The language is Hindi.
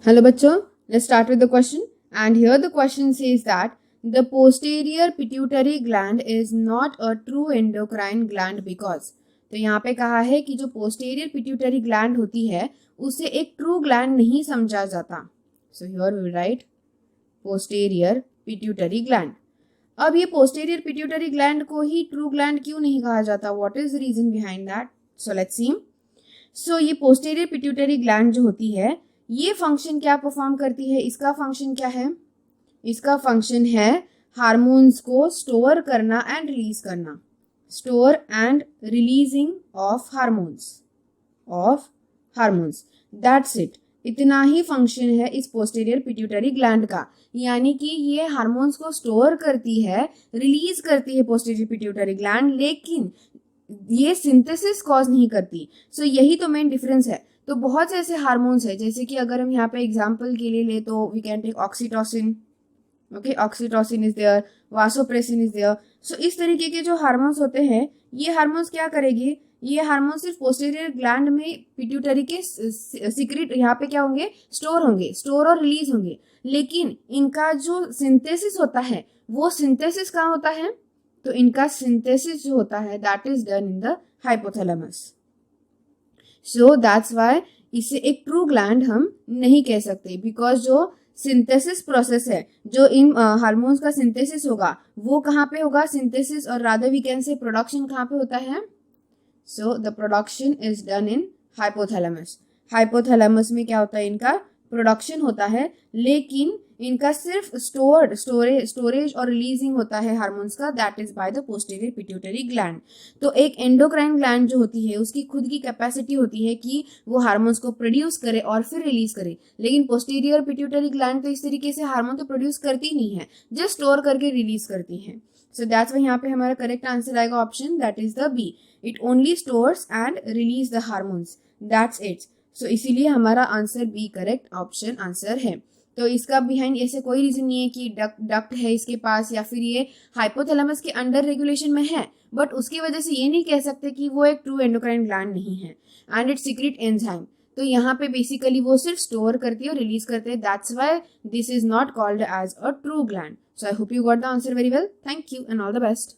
Hello bachcho, let's start with the question. And here the question says that the posterior pituitary gland is not a true endocrine gland because तो यहाँ पे कहा है कि जो posterior pituitary gland होती है उसे एक true gland नहीं समझा जाता. So here we write posterior pituitary gland. अब ये posterior pituitary gland को ही true gland क्यों नहीं कहा जाता? What is the reason behind that? So let's see. So ये posterior pituitary gland जो होती है ये फंक्शन क्या परफॉर्म करती है? इसका फंक्शन क्या है? इसका फंक्शन है हार्मोन्स को स्टोर करना एंड रिलीज करना. Store and releasing of hormones that's it. इतना ही फंक्शन है इस पोस्टीरियर पिट्यूटरी ग्लैंड का. यानी कि ये हार्मोन्स को स्टोर करती है, रिलीज करती है पोस्टीरियर पिट्यूटरी ग्लैंड, लेकिन ये सिंथेसिस कॉज नहीं करती. सो यही तो मेन डिफरेंस है. तो बहुत से ऐसे हार्मोन्स है, जैसे कि अगर हम यहाँ पे एग्जांपल के लिए ले तो we can take oxytocin. Okay, oxytocin is there, vasopressin is there. So इस तरीके के जो हार्मोन्स होते हैं, ये हार्मोन्स क्या करेगी? ये हार्मोन सिर्फ पोस्टीरियर ग्लैंड में पिट्यूटरी के सीक्रेट यहाँ पे क्या होंगे? स्टोर और रिलीज होंगे. लेकिन इनका जो सिंथेसिस होता है वो सिंथेसिस कहाँ होता है? तो इनका सिंथेसिस जो होता है that is done in the hypothalamus. So that's why इसे एक ट्रू ग्लैंड हम नहीं कह सकते, बिकॉज जो सिंथेसिस प्रोसेस है, जो इन हार्मोन्स का सिंथेसिस होगा वो कहाँ पे होगा? सिंथेसिस और rather we can say production कहाँ पे होता है? So the production is done in hypothalamus. Hypothalamus में क्या होता है? इनका प्रोडक्शन होता है, लेकिन इनका सिर्फ स्टोरेज और रिलीजिंग होता है हार्मोन्स का, that is by the posterior pituitary gland. तो एक एंडोक्राइन ग्लैंड जो होती है उसकी खुद की कैपेसिटी होती है कि वो हार्मोन्स को प्रोड्यूस करे और फिर रिलीज करे, लेकिन पोस्टीरियर पिट्यूटरी ग्लैंड तो इस तरीके से हार्मोन तो प्रोड्यूस करती नहीं है, जस्ट स्टोर करके रिलीज करती है. सो दैट्स वाई यहाँ पे हमारा करेक्ट आंसर आएगा option that is the B. It only stores and release the hormones, that's it. So इसीलिए हमारा answer B correct option answer है. तो इसका बिहाइंड ऐसे कोई रीजन नहीं है कि डक्ट है इसके पास या फिर ये हाइपोथैलेमस के अंडर रेगुलेशन में है, बट उसकी वजह से ये नहीं कह सकते कि वो एक ट्रू एंडोक्राइन ग्लैंड नहीं है. एंड इट सीक्रेट एंजाइम, तो यहाँ पे बेसिकली वो सिर्फ स्टोर करती है और रिलीज करते हैं. That's why this is not called as a true gland. So I hope you got the answer very well. Thank you and all the best.